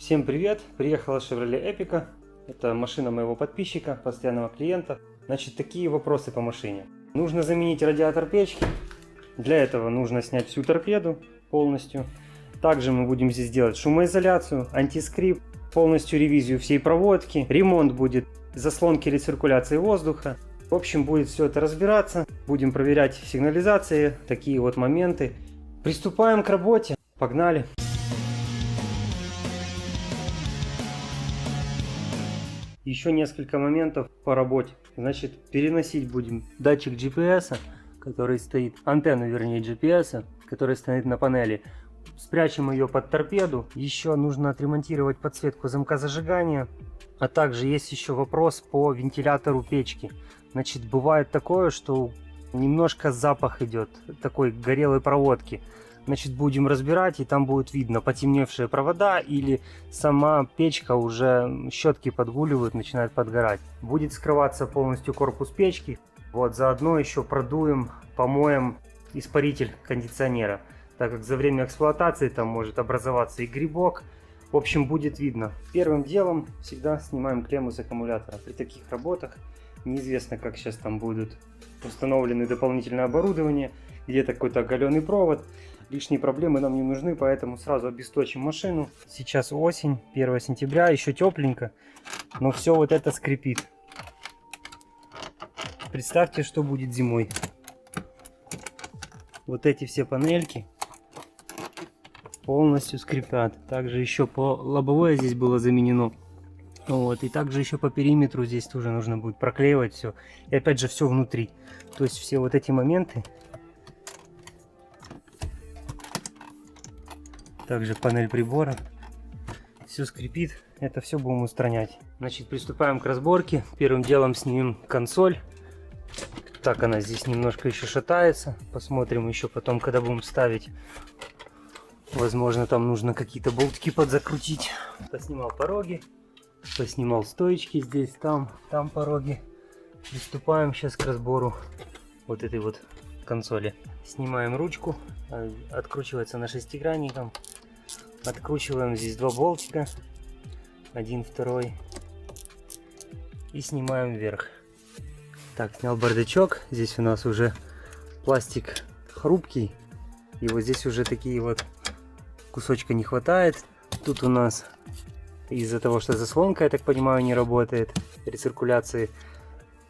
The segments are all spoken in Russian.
Всем привет! Приехала Chevrolet Epica. Это машина моего подписчика, постоянного клиента. Значит, такие вопросы по машине. Нужно заменить радиатор печки. Для этого нужно снять всю торпеду полностью. Также мы будем здесь делать шумоизоляцию, антискрип, полностью ревизию всей проводки. Ремонт будет заслонки рециркуляции воздуха. В общем, будет все это разбираться. Будем проверять сигнализации, такие вот моменты. Приступаем к работе. Погнали! Еще несколько моментов по работе. Значит, переносить будем датчик GPS, который стоит, антенну вернее GPS, который стоит на панели. Спрячем ее под торпеду. Еще нужно отремонтировать подсветку замка зажигания. А также есть еще вопрос по вентилятору печки. Значит, бывает такое, что немножко запах идет такой горелой проводки. Значит, будем разбирать, и там будет видно потемневшие провода или сама печка уже щетки подгуливают, начинает подгорать. Будет скрываться полностью корпус печки. Вот, заодно еще продуем, помоем испаритель кондиционера, так как за время эксплуатации там может образоваться и грибок. В общем, будет видно. Первым делом всегда снимаем клемму с аккумулятора. При таких работах неизвестно, как сейчас там будут установлены дополнительное оборудование, где-то какой-то оголенный провод. Лишние проблемы нам не нужны, поэтому сразу обесточим машину. Сейчас осень, 1 сентября, еще тепленько, но все вот это скрипит. Представьте, что будет зимой. Вот эти все панельки полностью скрипят. Также еще по лобовое здесь было заменено. Вот, и также еще по периметру здесь тоже нужно будет проклеивать все. И опять же все внутри. То есть все вот эти моменты. Также панель приборов. Все скрипит. Это все будем устранять. Значит, приступаем к разборке. Первым делом снимем консоль. Так, она здесь немножко еще шатается. Посмотрим еще потом, когда будем ставить. Возможно, там нужно какие-то болтики подзакрутить. Поснимал пороги. Поснимал стоечки здесь, там пороги. Приступаем сейчас к разбору вот этой вот консоли. Снимаем ручку. Откручивается на шестигранником. Откручиваем здесь два болтика. Один, второй. И снимаем вверх. Так, снял бардачок. Здесь у нас уже пластик хрупкий. И вот здесь уже такие вот кусочка не хватает. Тут у нас из-за того, что заслонка, я так понимаю, не работает рециркуляции.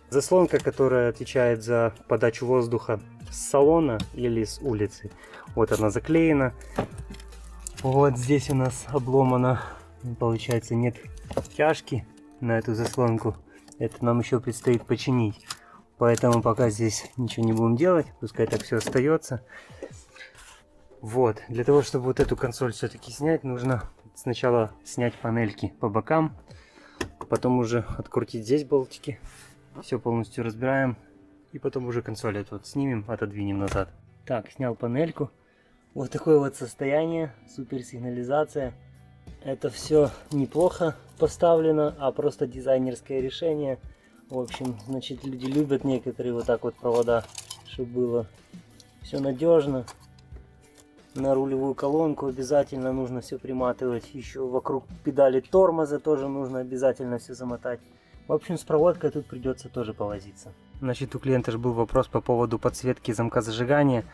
Заслонка, которая отвечает за подачу воздуха с салона или с улицы. Вот она заклеена. Вот здесь у нас обломано. Получается, нет тяжки на эту заслонку. Это нам еще предстоит починить. Поэтому пока здесь ничего не будем делать. Пускай так все остается. Вот. Для того, чтобы вот эту консоль все-таки снять, нужно сначала снять панельки по бокам. Потом уже открутить здесь болтики. Все полностью разбираем. И потом уже консоль эту вот снимем, отодвинем назад. Так, снял панельку. Вот такое вот состояние. Супер сигнализация. Это все неплохо поставлено, а просто дизайнерское решение. В общем, значит, люди любят некоторые вот так вот провода, чтобы было все надежно. На рулевую колонку обязательно нужно все приматывать. Еще вокруг педали тормоза тоже нужно обязательно все замотать. В общем, с проводкой тут придется тоже повозиться. Значит, у клиента же был вопрос по поводу подсветки замка зажигания.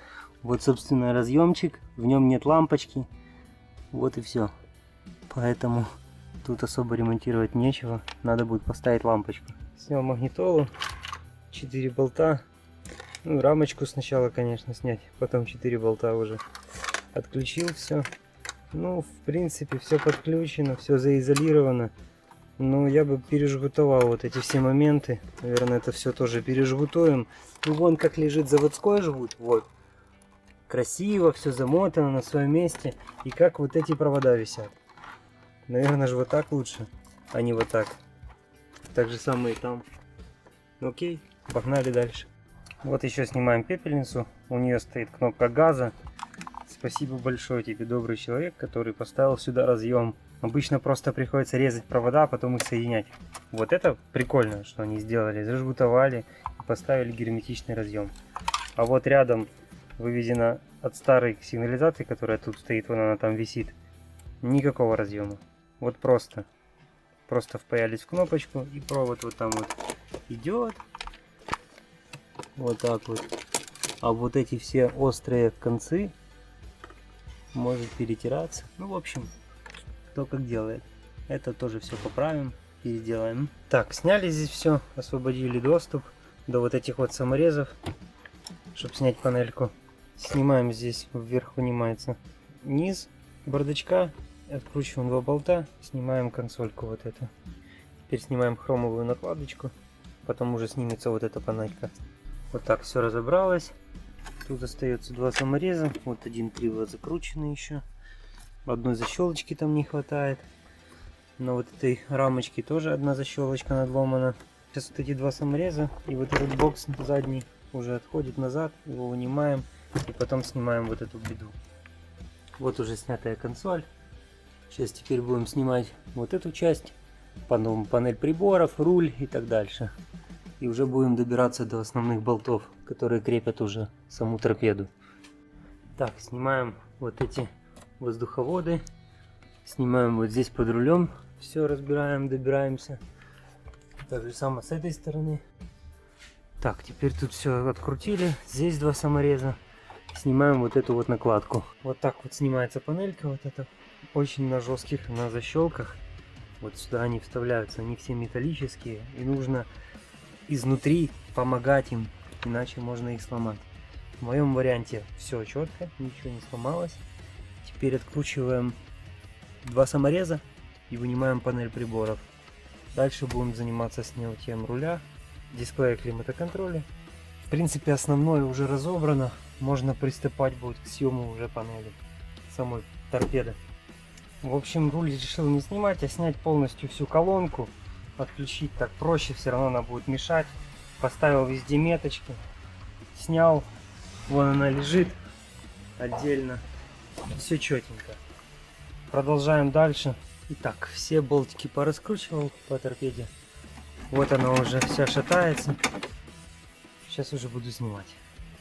Вот, собственно, разъемчик. В нем нет лампочки. Вот и все. Поэтому тут особо ремонтировать нечего. Надо будет поставить лампочку. Снял магнитолу. 4 болта. Ну, рамочку сначала, конечно, снять. Потом 4 болта уже. Отключил все. Ну, в принципе, все подключено. Все заизолировано. Но я бы пережгутовал вот эти все моменты. Наверное, это все тоже пережгутуем. И вон как лежит заводской жгут. Вот. Красиво, все замотано на своем месте. И как вот эти провода висят. Наверное же вот так лучше, а не вот так. Так же самое и там. Окей, погнали дальше. Вот еще снимаем пепельницу. У нее стоит кнопка газа. Спасибо большое тебе, добрый человек, который поставил сюда разъем. Обычно просто приходится резать провода, а потом их соединять. Вот это прикольно, что они сделали. Зажгутовали и поставили герметичный разъем. А вот рядом выведена от старой сигнализации, которая тут стоит, вон она там висит. Никакого разъема. Вот просто впаялись в кнопочку, и провод вот там вот идет. Вот так вот. А вот эти все острые концы может перетираться. Ну, в общем, кто как делает. Это тоже все поправим, переделаем. Так, сняли здесь все, освободили доступ до вот этих вот саморезов, чтобы снять панельку. Снимаем здесь, вверх вынимается низ бардачка, откручиваем 2 болта, снимаем консольку вот эту. Теперь снимаем хромовую накладочку, потом уже снимется вот эта панелька. Вот так все разобралось. Тут остается 2 самореза, вот один криво закрученный еще. Одной защелочки там не хватает. На вот этой рамочке тоже одна защелочка надломана. Сейчас вот эти 2 самореза и вот этот бокс задний уже отходит назад, его вынимаем и потом снимаем вот эту беду. Вот уже снятая консоль. Сейчас теперь будем снимать вот эту часть, потом панель приборов, руль и так дальше. И уже будем добираться до основных болтов, которые крепят уже саму торпеду. Так, снимаем вот эти воздуховоды. Снимаем вот здесь под рулем. Все разбираем, добираемся. Так же самое с этой стороны. Так, теперь тут все открутили. Здесь 2 самореза. Снимаем вот эту вот накладку. Вот так вот снимается панелька. Вот это очень на жестких, на защелках. Вот сюда они вставляются. Они все металлические. И нужно изнутри помогать им. Иначе можно их сломать. В моем варианте все четко. Ничего не сломалось. Теперь откручиваем 2 самореза и вынимаем панель приборов. Дальше будем заниматься снятием руля, дисплея климатоконтроля. В принципе, основное уже разобрано. Можно приступать будет к съему уже панели самой торпеды. В общем, руль решил не снимать, а снять полностью всю колонку. Отключить так проще, все равно она будет мешать. Поставил везде меточки. Снял. Вон она лежит отдельно. Все четенько. Продолжаем дальше. Итак, все болтики пораскручивал по торпеде. Вот она уже вся шатается. Сейчас уже буду снимать.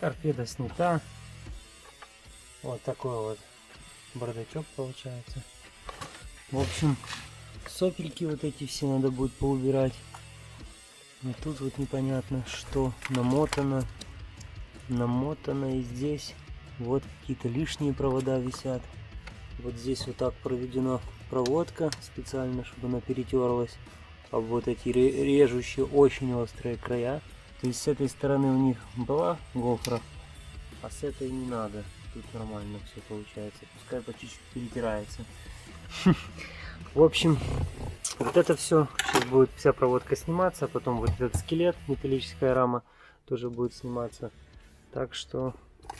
Торпеда снята. Вот такой вот бардачок получается. В общем, сопельки вот эти все надо будет поубирать. И тут вот непонятно, что намотано. Намотано и здесь. Вот какие-то лишние провода висят. Вот здесь вот так проведена проводка специально, чтобы она перетерлась. А вот эти режущие очень острые края. То есть с этой стороны у них была гофра, а с этой не надо. Тут нормально все получается. Пускай по чуть-чуть перетирается. В общем, вот это все. Сейчас будет вся проводка сниматься. А потом вот этот скелет, металлическая рама, тоже будет сниматься. Так что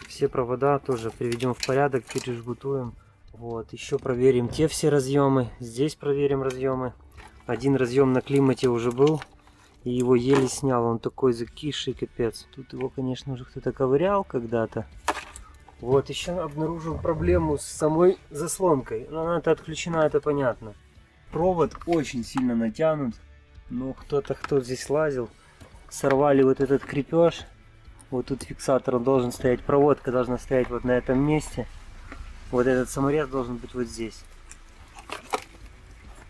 все провода тоже приведем в порядок, пережгутуем. Вот, еще проверим те все разъемы. Здесь проверим разъемы. Один разъем на климате уже был. И его еле снял. Он такой закисший, капец. Тут его, конечно, уже кто-то ковырял когда-то. Вот, еще обнаружил проблему с самой заслонкой. Но она-то отключена, это понятно. Провод очень сильно натянут. Но кто здесь лазил. Сорвали вот этот крепеж. Вот тут фиксатор должен стоять. Проводка должна стоять вот на этом месте. Вот этот саморез должен быть вот здесь.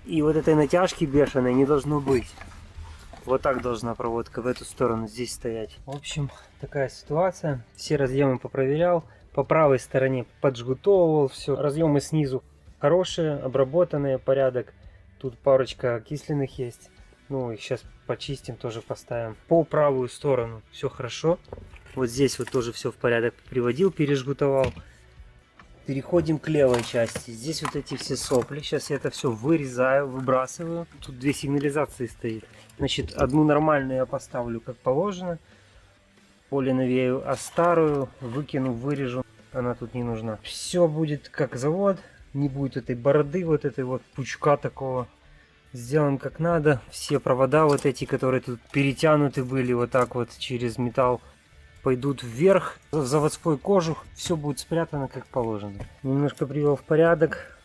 И вот этой натяжки бешеной не должно быть. Вот так должна проводка в эту сторону здесь стоять. В общем, такая ситуация. Все разъемы попроверял. По правой стороне поджгутовывал все. Разъемы снизу хорошие, обработанные, порядок. Тут парочка окисленных есть. Ну, их сейчас почистим, тоже поставим. По правую сторону все хорошо. Вот здесь вот тоже все в порядок приводил, пережгутовал. Переходим к левой части. Здесь вот эти все сопли. Сейчас я это все вырезаю, выбрасываю. Тут 2 сигнализации стоит. Значит, одну нормальную я поставлю как положено. Поле навею, а старую выкину, вырежу. Она тут не нужна. Все будет как завод. Не будет этой бороды, вот этой вот пучка такого. Сделаем как надо. Все провода вот эти, которые тут перетянуты были вот так вот через металл, пойдут вверх в заводской кожух. Все будет спрятано как положено. Немножко привел в порядок.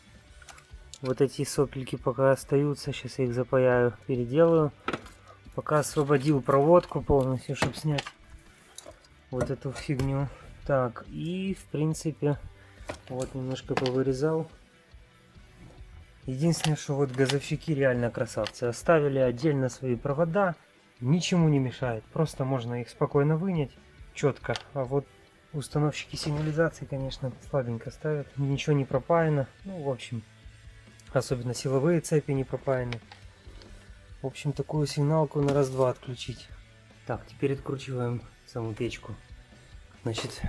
Вот эти сопельки пока остаются. Сейчас я их запаяю, переделаю. Пока освободил проводку полностью, чтобы снять вот эту фигню. Так, и в принципе вот немножко повырезал. Единственное, что вот газовщики реально красавцы. Оставили отдельно свои провода. Ничему не мешает. Просто можно их спокойно вынять. Четко. А вот установщики сигнализации, конечно, слабенько ставят. Ничего не пропаяно. Ну, в общем, особенно силовые цепи не пропаяны. В общем, такую сигналку на раз-два отключить. Так, теперь откручиваем саму печку. Значит,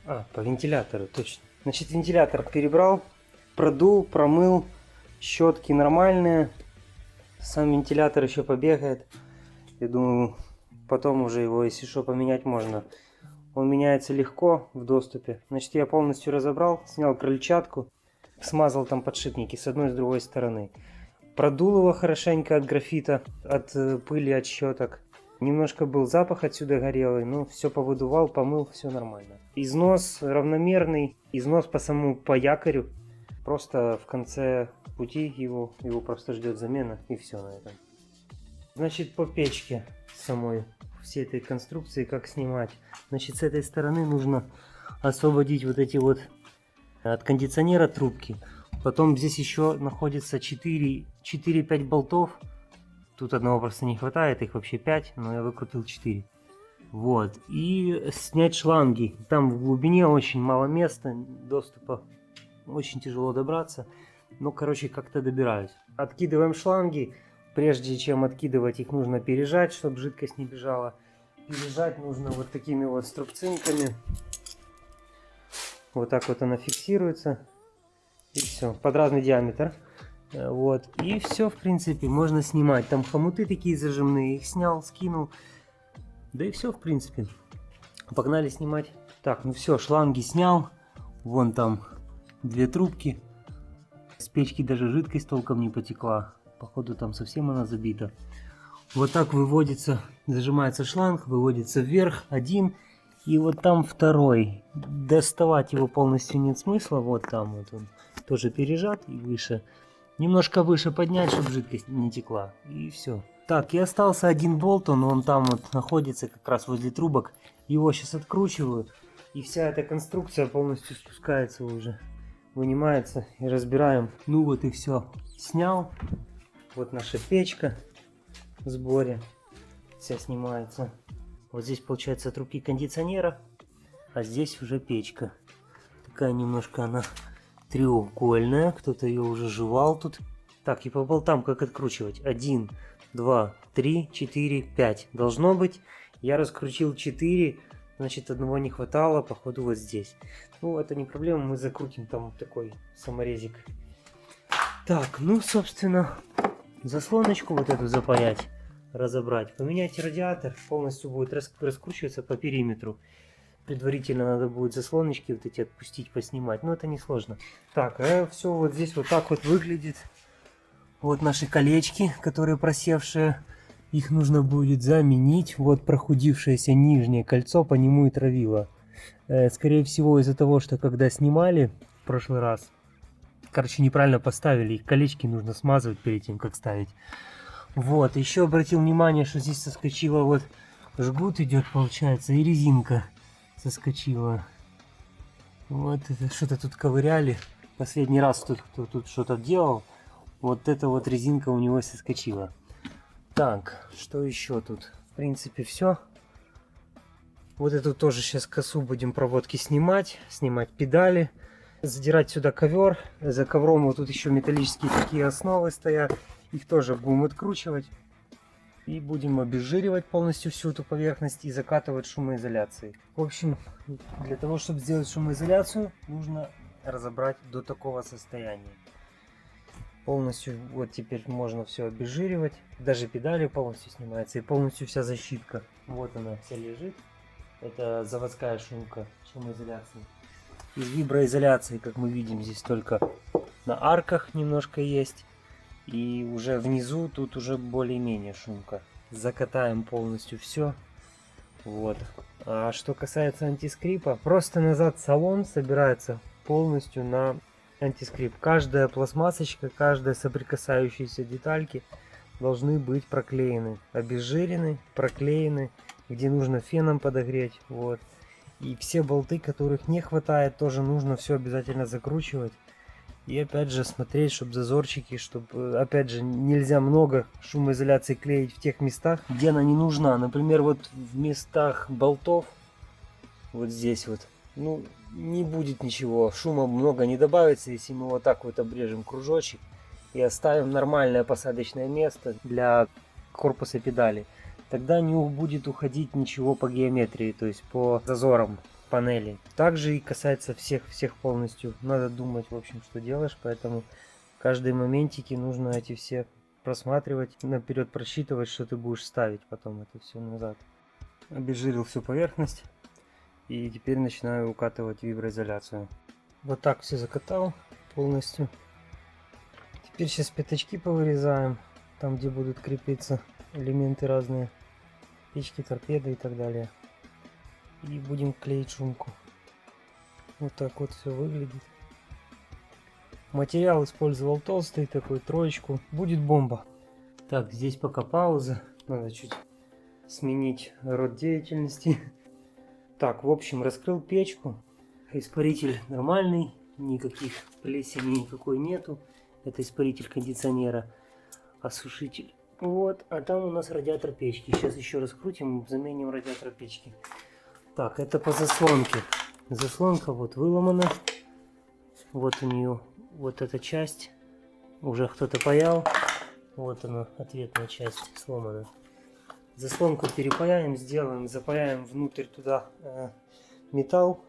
по вентилятору, точно. Значит, вентилятор перебрал, продул, промыл. Щетки нормальные. Сам вентилятор еще побегает. Я думаю, потом уже его, если что, поменять можно. Он меняется легко в доступе. Значит, я полностью разобрал, снял крыльчатку, смазал там подшипники с одной и с другой стороны. Продул его хорошенько от графита, от пыли, от щеток. Немножко был запах отсюда горелый, но все повыдувал, помыл, все нормально. Износ равномерный, износ по якорю. Просто в конце пути его просто ждет замена, и все на этом. Значит, по печке самой, всей этой конструкции, как снимать. Значит, с этой стороны нужно освободить вот эти вот от кондиционера трубки. Потом здесь еще находится 4-5 болтов. Тут одного просто не хватает, их вообще 5, но я выкрутил 4. Вот, и снять шланги. Там в глубине очень мало места, доступа. Очень тяжело добраться, но, короче, как-то добираюсь. Откидываем шланги. Прежде чем откидывать, их нужно пережать, чтобы жидкость не бежала. Пережать нужно вот такими вот струбцинками. Вот так вот она фиксируется. И все, под разный диаметр. Вот, и все, в принципе, можно снимать. Там хомуты такие зажимные, их снял, скинул. Да и все, в принципе. Погнали снимать. Так, ну все, шланги снял. Вон там 2 трубки. С печки даже жидкость толком не потекла. Походу там совсем она забита. Вот так выводится, зажимается шланг, выводится вверх один. И вот там второй. Доставать его полностью нет смысла. Вот там вот он тоже пережат и выше. Немножко выше поднять, чтобы жидкость не текла. И все. Так, и остался один болт, он там вот находится как раз возле трубок. Его сейчас откручиваю. И вся эта конструкция полностью спускается уже. Вынимается и разбираем. Ну вот и все. Снял. Вот наша печка в сборе. Вся снимается. Вот здесь получается трубки кондиционера. А здесь уже печка. Такая немножко она треугольная. Кто-то ее уже жевал тут. Так, и по болтам как откручивать? 1, 2, 3, 4, 5. Должно быть. Я раскрутил 4. Значит, одного не хватало. Походу вот здесь. Ну, это не проблема. Мы закрутим там такой саморезик. Так, ну, собственно, заслоночку вот эту запаять, разобрать. Поменять радиатор. Полностью будет раскручиваться по периметру. Предварительно надо будет заслоночки вот эти отпустить, поснимать. Но это не сложно. Так, все вот здесь вот так вот выглядит. Вот наши колечки, которые просевшие. Их нужно будет заменить. Вот прохудившееся нижнее кольцо, по нему и травило. Скорее всего из-за того, что когда снимали в прошлый раз, короче, неправильно поставили. Их колечки нужно смазывать перед тем, как ставить. Вот, еще обратил внимание, что здесь соскочила вот жгут идет, получается, и резинка соскочила. Вот это что-то тут ковыряли. Последний раз тут что-то делал. Вот эта вот резинка у него соскочила. Так, что еще тут? В принципе, все. Вот эту тоже сейчас косу будем проводки снимать педали. Задирать сюда ковер. За ковром вот тут еще металлические такие основы стоят. Их тоже будем откручивать. И будем обезжиривать полностью всю эту поверхность и закатывать шумоизоляцией. В общем, для того, чтобы сделать шумоизоляцию, нужно разобрать до такого состояния. Полностью, вот теперь можно все обезжиривать. Даже педали полностью снимаются и полностью вся защитка. Вот она вся лежит. Это заводская шумка шумоизоляции. Из виброизоляции, как мы видим, здесь только на арках немножко есть. И уже внизу тут уже более-менее шумка. Закатаем полностью все. Вот. А что касается антискрипа, просто назад салон собирается полностью на антискрип. Каждая пластмассочка, каждая соприкасающиеся детальки должны быть проклеены, обезжирены, проклеены, где нужно феном подогреть. Вот. И все болты, которых не хватает, тоже нужно все обязательно закручивать И опять же смотреть, чтобы зазорчики, чтобы, опять же, нельзя много шумоизоляции клеить в тех местах, где она не нужна. Например, вот в местах болтов, вот здесь вот, ну, не будет ничего, шума много не добавится, если мы вот так вот обрежем кружочек и оставим нормальное посадочное место для корпуса педали. Тогда не будет уходить ничего по геометрии, то есть по зазорам панели. Также и касается всех полностью. Надо думать, в общем, что делаешь, поэтому каждые моментики нужно эти все просматривать, наперед просчитывать, что ты будешь ставить потом это все назад. Обезжирил всю поверхность и теперь начинаю укатывать виброизоляцию. Вот так все закатал полностью. Теперь сейчас пятачки повырезаем, там где будут крепиться элементы разные, печки, торпеды и так далее. И будем клеить шумку. Вот так вот все выглядит. Материал использовал толстый, такой троечку. Будет бомба. Так, здесь пока пауза. Надо чуть сменить род деятельности. Так, в общем, раскрыл печку. Испаритель нормальный. Никаких плесени никакой нету. Это испаритель кондиционера. Осушитель. Вот, а там у нас радиатор печки. Сейчас еще раскрутим, заменим радиатор печки. Так, это по заслонке. Заслонка вот выломана. Вот у нее вот эта часть. Уже кто-то паял. Вот она, ответная часть сломана. Заслонку перепаяем, сделаем, запаяем внутрь туда металл,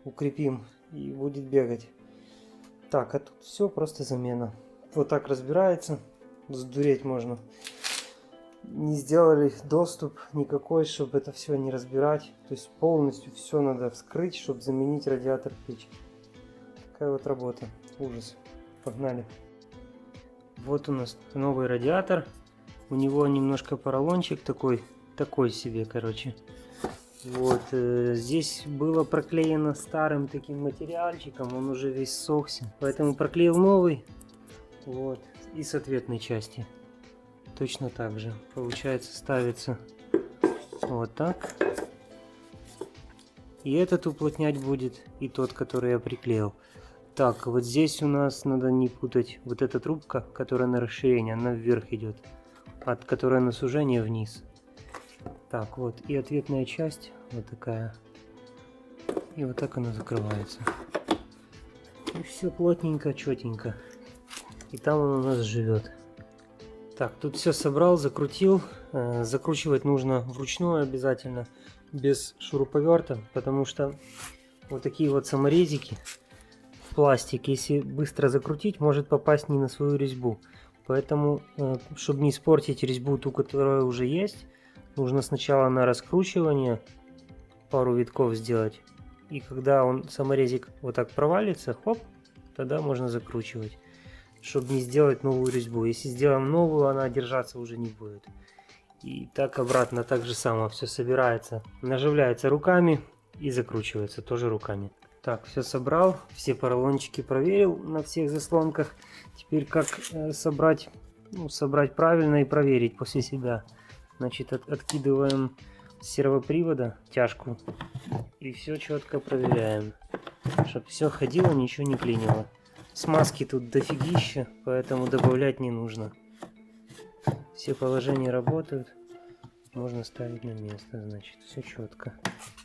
укрепим и будет бегать. Так, а тут все просто замена. Вот так разбирается. Сдуреть можно. Не сделали доступ никакой, чтобы это все не разбирать. То есть полностью все надо вскрыть, чтобы заменить радиатор печки. Такая вот работа. Ужас. Погнали. Вот у нас новый радиатор. У него немножко поролончик такой себе, короче. Вот, здесь было проклеено старым таким материальчиком, он уже весь ссохся. Поэтому проклеил новый. Вот, и с ответной части. Точно так же. Получается, ставится вот так. И этот уплотнять будет, и тот, который я приклеил. Так, вот здесь у нас надо не путать. Вот эта трубка, которая на расширение, она вверх идет. От которой на сужение вниз. Так, вот. И ответная часть вот такая. И вот так она закрывается. И все плотненько, четенько. И там он у нас живет. Так, тут все собрал, закрутил. Закручивать нужно вручную обязательно, без шуруповерта, потому что вот такие вот саморезики в пластик, если быстро закрутить, может попасть не на свою резьбу. Поэтому, чтобы не испортить резьбу, ту, которая уже есть, нужно сначала на раскручивание пару витков сделать. И когда он, саморезик, вот так провалится, хоп, тогда можно закручивать, чтобы не сделать новую резьбу. Если сделаем новую, она держаться уже не будет. И так обратно, так же само все собирается, наживляется руками и закручивается тоже руками. Так, все собрал, все поролончики проверил на всех заслонках. Теперь как собрать, собрать правильно и проверить после себя. Значит, откидываем с сервопривода тяжку и все четко проверяем, чтобы все ходило, ничего не клинило. Смазки тут дофигища, поэтому добавлять не нужно. Все положения работают, можно ставить на место, значит, все четко.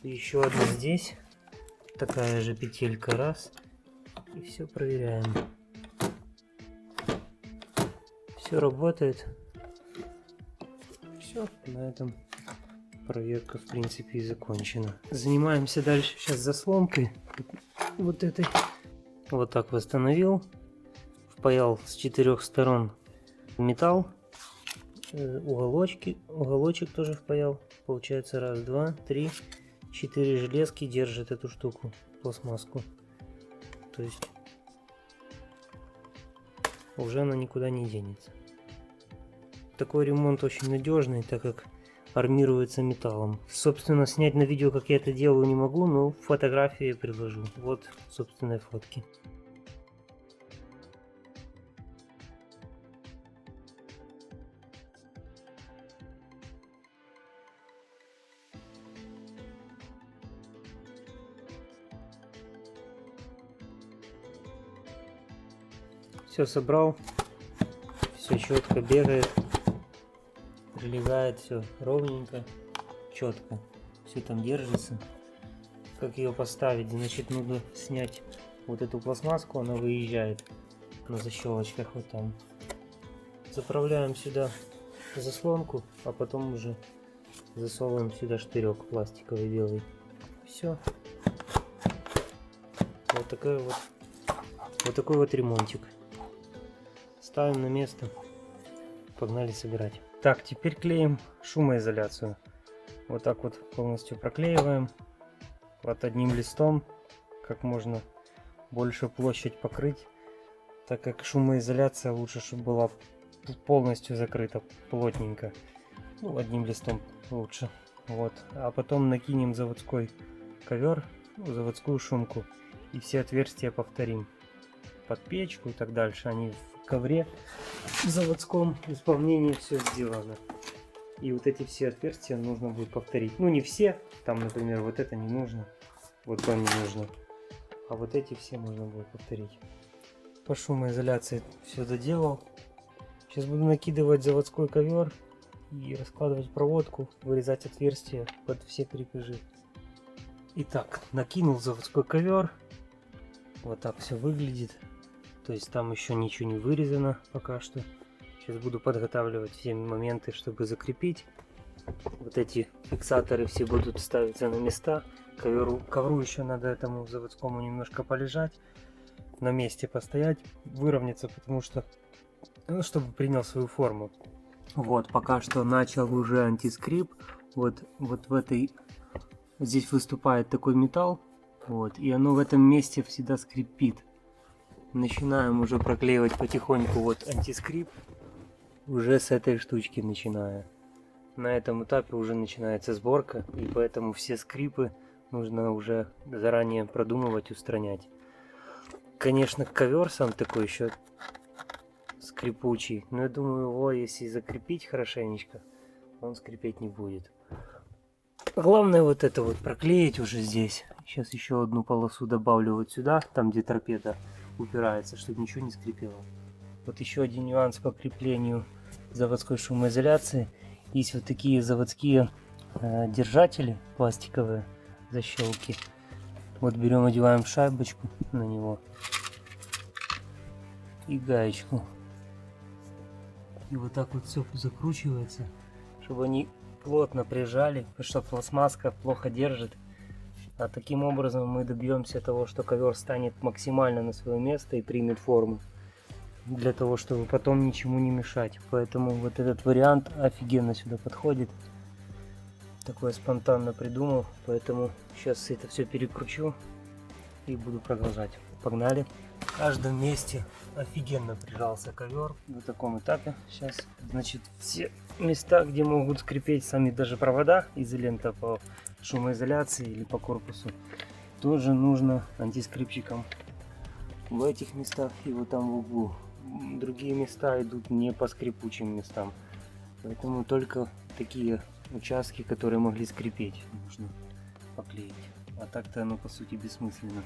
Еще одна здесь, такая же петелька, раз, и все проверяем. Все работает. Все, на этом проверка в принципе и закончена. Занимаемся дальше сейчас заслонкой вот этой. Вот так восстановил, впаял с 4 сторон металл, уголочек тоже впаял. Получается 1, 2, 3, 4 железки держит эту штуку, пластмасску. То есть уже она никуда не денется. Такой ремонт очень надежный, так как армируется металлом. Собственно, снять на видео, как я это делаю, не могу, но фотографии приложу. Вот, собственные фотки. Все собрал. Все четко бегает. Прилегает все ровненько, четко. Все там держится. Как ее поставить? Значит, нужно снять вот эту пластмасску, она выезжает на защелочках вот там. Заправляем сюда заслонку, а потом уже засовываем сюда штырек пластиковый белый. Все. Вот такой вот ремонтик. Ставим на место. Погнали собирать. Так, теперь клеим шумоизоляцию. Вот так вот полностью проклеиваем. Вот одним листом. Как можно больше площадь покрыть. Так как шумоизоляция лучше, чтобы была полностью закрыта, плотненько. Ну, одним листом лучше. Вот. А потом накинем заводской ковер, ну, заводскую шумку. И все отверстия повторим. Под печку и так дальше. Они в ковре в заводском исполнении все сделано. И вот эти все отверстия нужно будет повторить. Ну, не все. Там, например, вот это не нужно. Вот то не нужно. А вот эти все можно будет повторить. По шумоизоляции все доделал. Сейчас буду накидывать заводской ковер и раскладывать проводку, вырезать отверстия под все крепежи. Итак, накинул заводской ковер. Вот так все выглядит. То есть там еще ничего не вырезано пока что. Сейчас буду подготавливать все моменты, чтобы закрепить. Вот эти фиксаторы все будут ставиться на места. Ковру еще надо этому заводскому немножко полежать. На месте постоять, выровняться, потому что, ну, чтобы принял свою форму. Вот, пока что начал уже антискрип. Вот в этой, здесь выступает такой металл. Вот, и оно в этом месте всегда скрипит. Начинаем уже проклеивать потихоньку вот антискрип. Уже с этой штучки начиная. На этом этапе уже начинается сборка. И поэтому все скрипы нужно уже заранее продумывать, устранять. Конечно, ковер сам такой еще скрипучий. Но я думаю, его если закрепить хорошенечко, он скрипеть не будет. Главное вот это вот проклеить уже здесь. Сейчас еще одну полосу добавлю вот сюда, там где торпеда упирается, чтобы ничего не скрипело. Вот еще один нюанс по креплению заводской шумоизоляции. Есть вот такие заводские держатели пластиковые, защелки. Вот берем, одеваем шайбочку на него и гаечку. И вот так вот все закручивается, чтобы они плотно прижали, потому что пластмасска плохо держит. А таким образом мы добьемся того, что ковер станет максимально на свое место и примет форму. Для того, чтобы потом ничему не мешать. Поэтому вот этот вариант офигенно сюда подходит. Такое спонтанно придумал. Поэтому сейчас это все перекручу и буду продолжать. Погнали. В каждом месте офигенно прижался ковер на таком этапе. Сейчас, значит, все места, где могут скрипеть сами даже провода, изолента по шумоизоляции или по корпусу, тоже нужно антискрипчиком в этих местах и вот там в углу. Другие места идут не по скрипучим местам, поэтому только такие участки, которые могли скрипеть, нужно поклеить. А так-то оно по сути бессмысленно.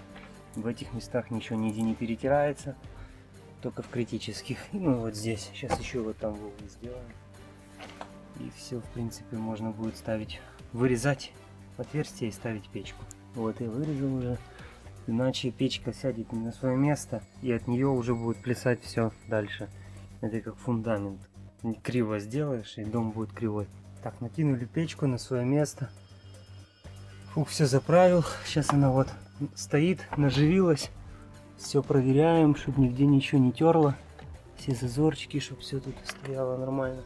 В этих местах ничего нигде не перетирается, только в критических. Ну вот здесь, сейчас еще вот там в углу сделаем. И все, в принципе, можно будет ставить, вырезать отверстие и ставить печку. Вот я вырезал уже. Иначе печка сядет не на свое место, и от нее уже будет плясать все дальше. Это как фундамент. Криво сделаешь, и дом будет кривой. Так, накинули печку на свое место. Фух, все заправил. Сейчас она вот стоит, наживилась. Все проверяем, чтобы нигде ничего не терло. Все зазорчики, чтобы все тут стояло нормально.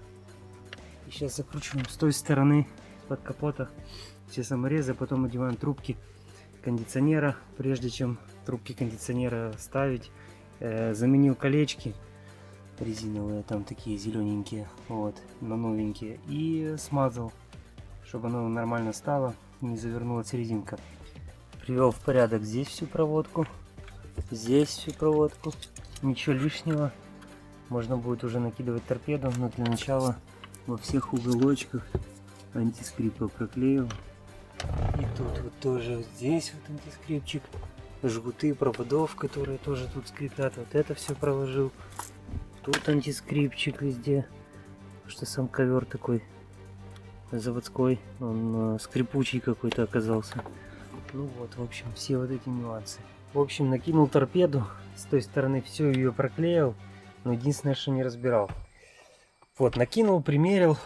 И сейчас закручиваем с той стороны, под капота, все саморезы, потом одеваем трубки кондиционера. Прежде чем трубки кондиционера ставить, заменил колечки резиновые, там такие зелененькие, вот, но новенькие, и смазал, чтобы оно нормально стало, не завернулась резинка. Привел в порядок здесь всю проводку, здесь всю проводку, ничего лишнего. Можно будет уже накидывать торпеду, но для начала во всех уголочках антискрипы проклеил. И тут вот тоже вот здесь вот антискрипчик. жгуты проводов, которые тоже тут скрипят. Вот это все проложил. Тут антискрипчик везде. Что сам ковер такой заводской, он скрипучий какой-то оказался. Ну вот, в общем, все вот эти нюансы. В общем, накинул торпеду, с той стороны все ее проклеил, но единственное, что не разбирал. Вот, накинул, примерил,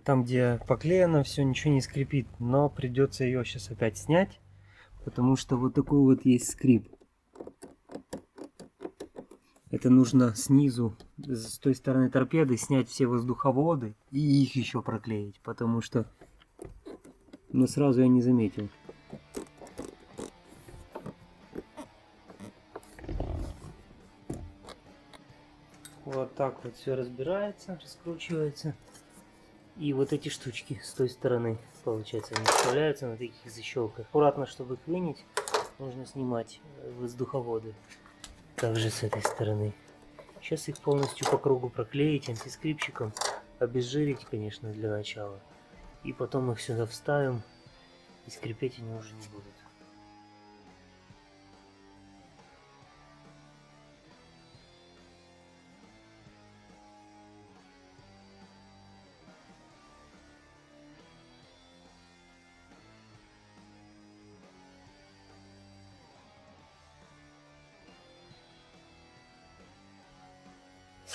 там где поклеено, все, ничего не скрипит, но придется ее сейчас опять снять, потому что вот такой вот есть скрип. Это нужно снизу, с той стороны торпеды, снять все воздуховоды и их еще проклеить, потому что, но сразу я не заметил. Вот так вот все разбирается, раскручивается. И вот эти штучки с той стороны, получается, они вставляются на таких защелках. Аккуратно, чтобы их вынять, нужно снимать воздуховоды. Также с этой стороны. Сейчас их полностью по кругу проклеить антискрипчиком, обезжирить, конечно, для начала. И потом их сюда вставим, и скрипеть они уже не будут.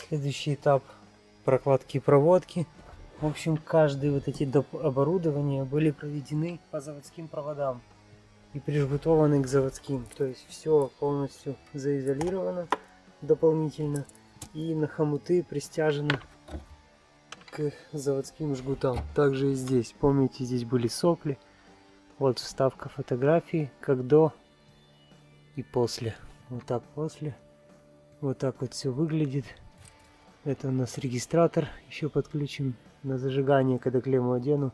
Следующий этап прокладки проводки. В общем, каждые вот эти оборудования были проведены по заводским проводам и прижгутованы к заводским. То есть все полностью заизолировано дополнительно и на хомуты пристяжено к заводским жгутам. Также и здесь, помните, здесь были сопли. Вот вставка фотографии, как до и после. Вот так после. Вот так вот все выглядит. Это у нас регистратор, еще подключим на зажигание, когда клемму одену,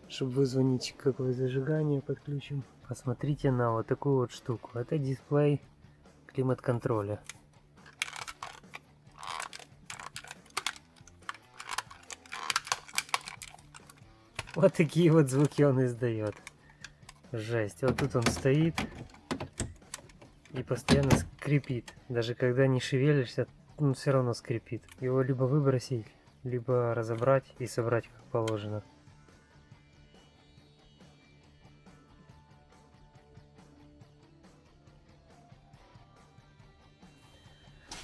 чтобы вызвонить какое зажигание, подключим. Посмотрите на вот такую вот штуку. Это дисплей климат-контроля. Вот такие вот звуки он издает. Жесть. Вот тут он стоит и постоянно скрипит. Даже когда не шевелишься, он все равно скрипит. Его либо выбросить, либо разобрать и собрать как положено.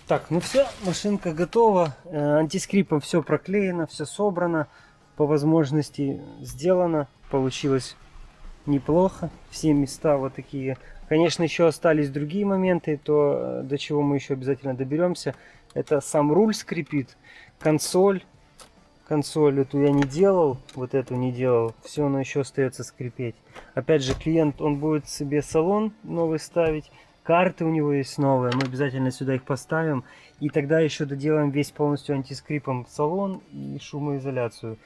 Так, ну все, машинка готова. Антискрипом все проклеено, все собрано. По возможности сделано. Получилось неплохо. Все места вот такие. Конечно, еще остались другие моменты, то до чего мы еще обязательно доберемся. Это сам руль скрипит, консоль. Консоль эту я не делал, вот эту не делал. Все оно еще остается скрипеть. Опять же, клиент, он будет себе салон новый ставить. Карты у него есть новые, мы обязательно сюда их поставим. И тогда еще доделаем весь полностью антискрипом салон и шумоизоляцию.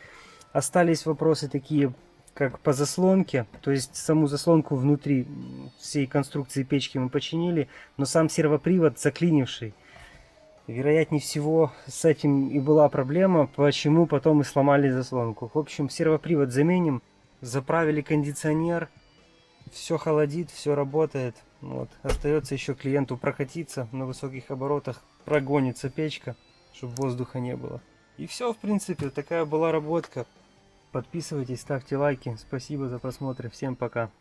Остались вопросы такие, как по заслонке. То есть саму заслонку внутри всей конструкции печки мы починили, но сам сервопривод заклинивший. Вероятнее всего с этим и была проблема, почему потом мы сломали заслонку. В общем, сервопривод заменим, заправили кондиционер, все холодит, все работает. Вот. Остается еще клиенту прокатиться на высоких оборотах, прогонится печка, чтобы воздуха не было. И все, в принципе, такая была работка. Подписывайтесь, ставьте лайки. Спасибо за просмотр. Всем пока.